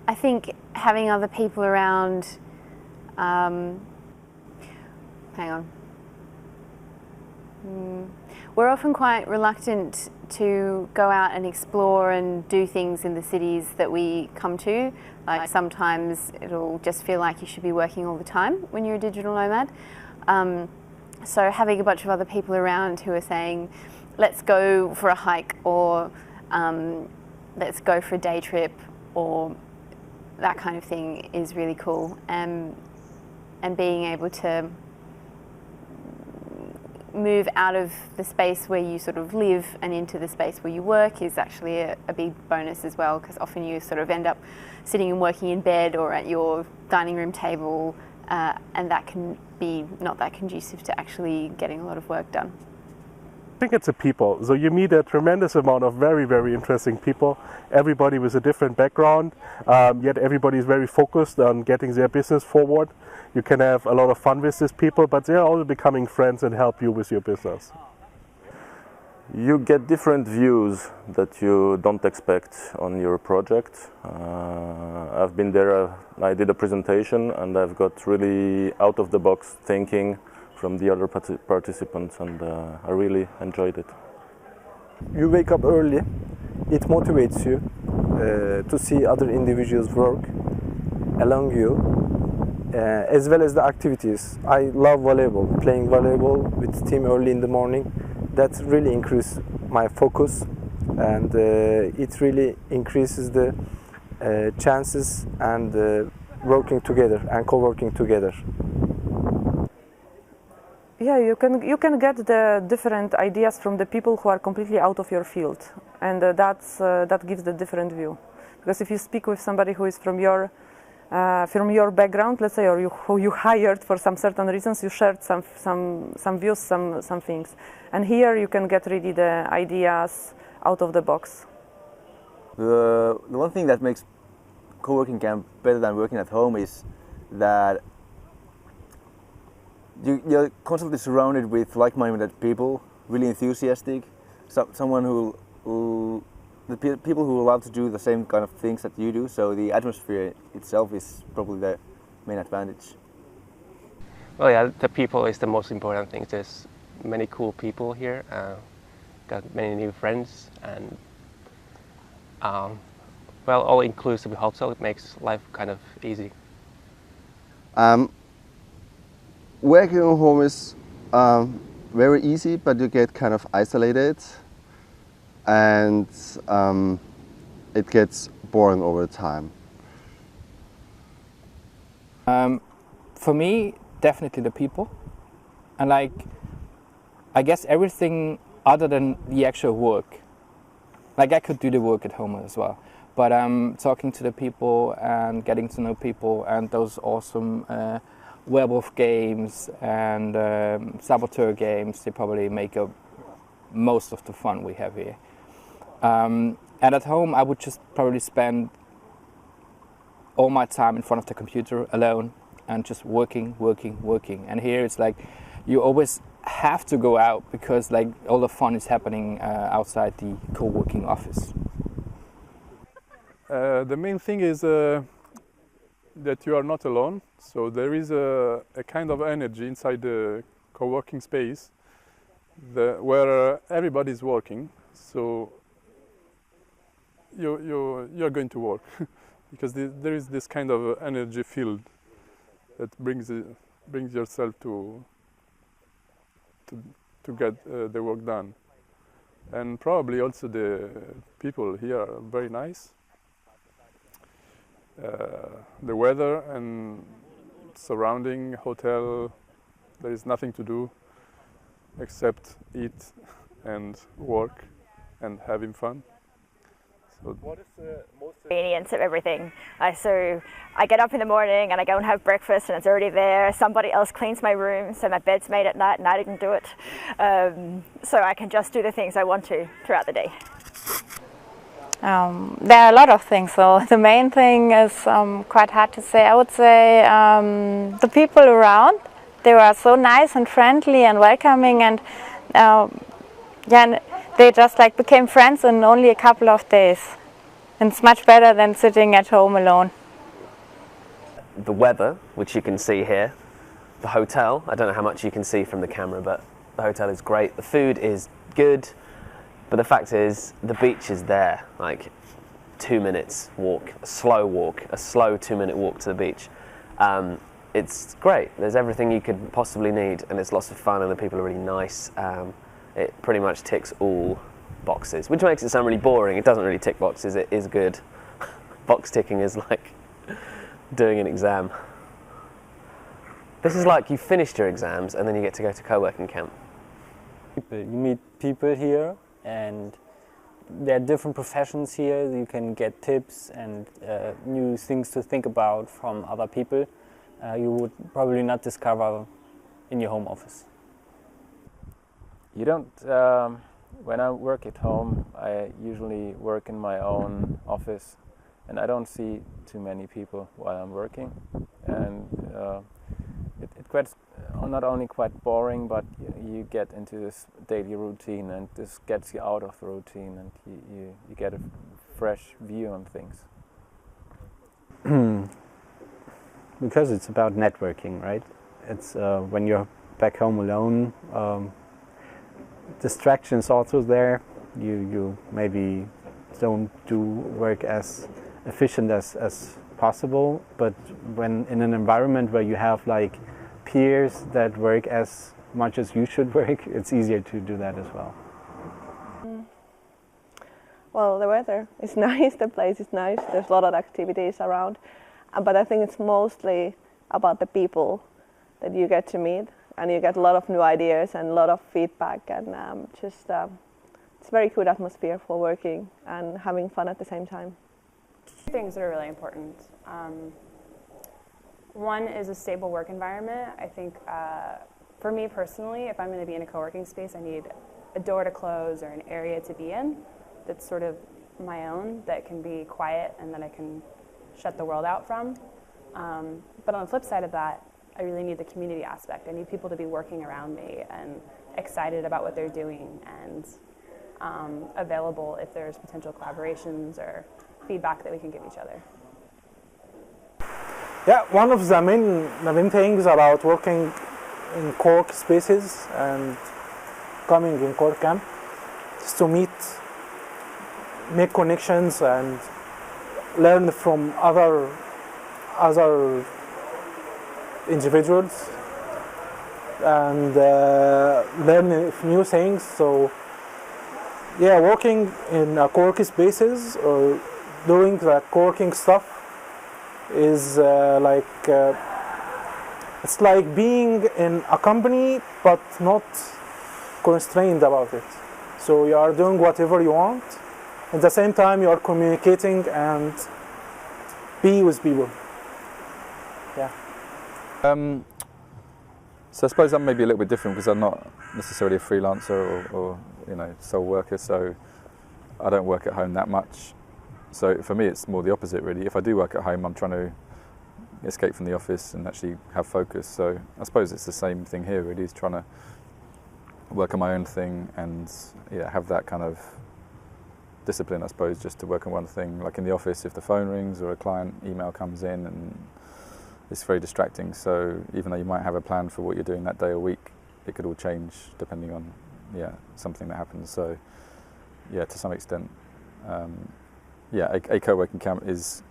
I think having other people around, we're often quite reluctant to go out and explore and do things in the cities that we come to. Like sometimes it'll just feel like you should be working all the time when you're a digital nomad. So having a bunch of other people around who are saying, let's go for a hike, or let's go for a day trip, or that kind of thing is really cool. And being able to move out of the space where you sort of live and into the space where you work is actually a big bonus as well, because often you sort of end up sitting and working in bed or at your dining room table, and that can be not that conducive to actually getting a lot of work done. I think it's the people. So you meet a tremendous amount of very, very interesting people, everybody with a different background, yet everybody is very focused on getting their business forward. You can have a lot of fun with these people, but they're also becoming friends and help you with your business. You get different views that you don't expect on your project. I've been there, I did a presentation, and I've got really out-of-the-box thinking from the other participants, and I really enjoyed it. You wake up early, it motivates you to see other individuals work along you, as well as the activities. I love volleyball, playing volleyball with the team early in the morning. That really increases my focus, and it really increases the chances and working together and co-working together. Yeah, you can get the different ideas from the people who are completely out of your field, and that gives the different view. Because if you speak with somebody who is from your background, let's say, or who you hired for some certain reasons, you shared some views, some things, and here you can get really the ideas out of the box. The one thing that makes coworking camp better than working at home is that you're constantly surrounded with like-minded people, really enthusiastic, someone the people who love to do the same kind of things that you do, so the atmosphere itself is probably the main advantage. Well, yeah, the people is the most important thing. There's many cool people here, got many new friends, and well, all-inclusive hotel, it makes life kind of easy. Working at home is very easy, but you get kind of isolated, and it gets boring over time. For me, definitely the people, and I guess everything other than the actual work. Like I could do the work at home as well, but talking to the people and getting to know people, and those awesome werewolf games and saboteur games, they probably make up most of the fun we have here. And at home I would just probably spend all my time in front of the computer alone and just working. And here it's like you always have to go out because like all the fun is happening outside the co-working office. The main thing is that you are not alone, so there is a kind of energy inside the co-working space where everybody is working, so you're going to work because there is this kind of energy field that brings yourself to get the work done. And probably also the people here are very nice. The weather and surrounding hotel, there is nothing to do except eat and work and having fun. So what is the most convenience of everything? So I get up in the morning and I go and have breakfast and it's already there. Somebody else cleans my room, so my bed's made at night and I didn't do it. So I can just do the things I want to throughout the day. There are a lot of things, so the main thing is quite hard to say. I would say the people around, they were so nice and friendly and welcoming, and yeah, they just like became friends in only a couple of days. And it's much better than sitting at home alone. The weather, which you can see here, the hotel, I don't know how much you can see from the camera, but the hotel is great. The food is good, but the fact is the beach is there, like 2 minutes walk, a slow 2-minute walk to the beach. It's great. There's everything you could possibly need, and it's lots of fun, and the people are really nice. It pretty much ticks all boxes, which makes it sound really boring. It doesn't really tick boxes. It is good. Box ticking is like doing an exam. This is like you finished your exams and then you get to go to coworking camp. You meet people here, and there are different professions here. You can get tips and new things to think about from other people you would probably not discover in your home office. You don't, when I work at home, I usually work in my own office, and I don't see too many people while I'm working. And it gets not only quite boring, but you get into this daily routine, and this gets you out of the routine, and you get a fresh view on things. Because it's about networking, right? It's when you're back home alone, distractions also there. You maybe don't do work as efficient as possible, but when in an environment where you have like peers that work as much as you should work, it's easier to do that as well. Well, the weather is nice, the place is nice, there's a lot of activities around, but I think it's mostly about the people that you get to meet, and you get a lot of new ideas and a lot of feedback, and it's a very good atmosphere for working and having fun at the same time. Things that are really important. One is a stable work environment. I think for me personally, if I'm going to be in a co-working space, I need a door to close or an area to be in that's sort of my own, that can be quiet and that I can shut the world out from. But on the flip side of that, I really need the community aspect. I need people to be working around me and excited about what they're doing, and available if there's potential collaborations or feedback that we can give each other. Yeah, one of the main things about working in co-work spaces and coming in Coworking Camp is to make connections and learn from other individuals and learn new things. So yeah, working in co-working spaces or doing the co-working stuff is it's like being in a company but not constrained about it. So you are doing whatever you want. At the same time, you are communicating and be with people. Yeah. So I suppose that may be a little bit different because I'm not necessarily a freelancer or sole worker, so I don't work at home that much. So for me, it's more the opposite, really. If I do work at home, I'm trying to escape from the office and actually have focus. So I suppose it's the same thing here, really, is trying to work on my own thing and have that kind of discipline, I suppose, just to work on one thing. Like in the office, if the phone rings or a client email comes in, and it's very distracting. So even though you might have a plan for what you're doing that day or week, it could all change depending on something that happens. So to some extent, a co-working camp is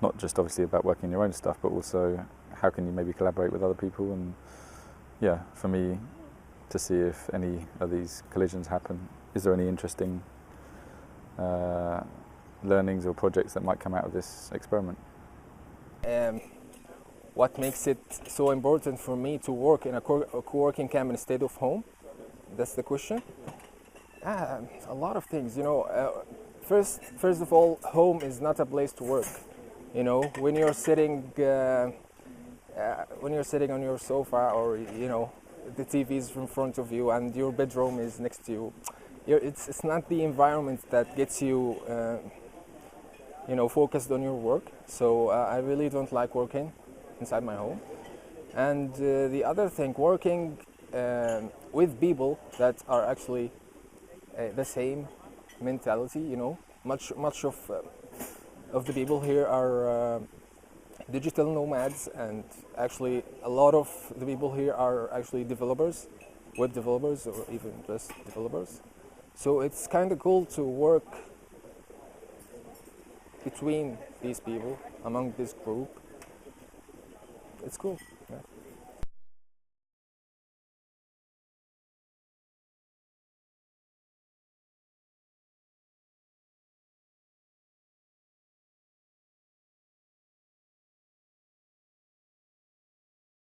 not just obviously about working your own stuff, but also how can you maybe collaborate with other people, and for me to see if any of these collisions happen. Is there any interesting learnings or projects that might come out of this experiment? What makes it so important for me to work in a co-working camp instead of home? That's the question. A lot of things, First of all, home is not a place to work. When you're sitting on your sofa, or the TV is in front of you and your bedroom is next to you, it's not the environment that gets you, focused on your work. So I really don't like working inside my home. And the other thing, working with people that are actually the same mentality, much of the people here are digital nomads, and actually a lot of the people here are actually developers, web developers, or even just developers. So it's kind of cool to work between these people, among this group. It's cool.